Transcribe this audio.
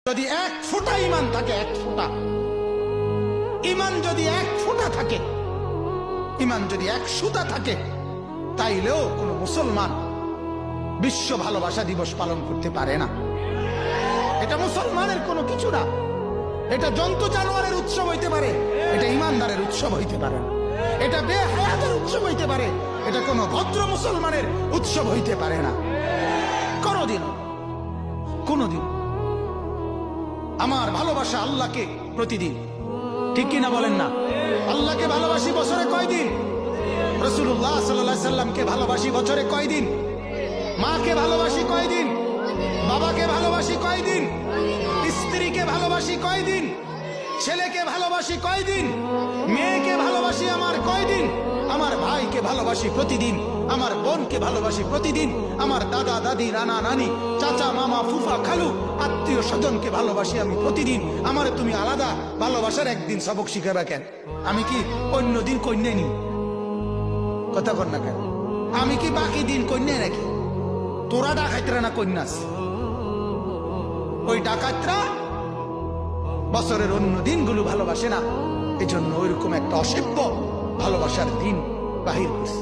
যদি এক ফোঁটা ইমান থাকে, এক ফোঁটা ইমান যদি এক ফোঁটা থাকে, ইমান যদি এক সুতা থাকে, তাইলেও কোন মুসলমান বিশ্ব ভালোবাসা দিবস পালন করতে পারে না। এটা মুসলমানের কোনো কিছু না। এটা জন্তু জানোয়ারের উৎসব হইতে পারে, এটা ইমানদারের উৎসব হইতে পারে না। এটা বেহায়াতের উৎসব হইতে পারে, এটা কোনো ভদ্র মুসলমানের উৎসব হইতে পারে না। কোনদিন আমার ভালোবাসা আল্লাহকে প্রতিদিন, ঠিক কিনা বলেন না? আল্লাহকে ভালোবাসি বছরে কয়দিন? রাসূলুল্লাহ সাল্লাল্লাহু আলাইহি সাল্লামকে ভালোবাসি বছরে কয়দিন? মাকে ভালোবাসি কয়দিন? বাবাকে ভালোবাসি কয়দিন? স্ত্রীকে ভালোবাসি কয়দিন? ছেলেকে ভালোবাসি কয়দিন? মেয়েকে ভালোবাসি আমার কয়দিন? আমার ভাইকে ভালোবাসি প্রতিদিন, আমার বোনকে ভালোবাসি প্রতিদিন, আমার দাদা দাদি নানা নানি চাচা মামা ফুফা খালু আত্মীয় স্বজনকে ভালোবাসি আমি প্রতিদিন। আমার তুমি আলাদা ভালোবাসার একদিন সবক শিখাবে কেন? আমি কি অন্য দিন কন্যা নি? কথা কর না কেন? আমি কি বাকি দিন কন্যা নাকি? তোরা ডাকাতরা না কন্যাস? ওই ডাকাতরা বছরের অন্য দিনগুলো ভালোবাসে না, এজন্য ওইরকম একটা অসভ্য ভালোবাসার দিন বাহির করছে।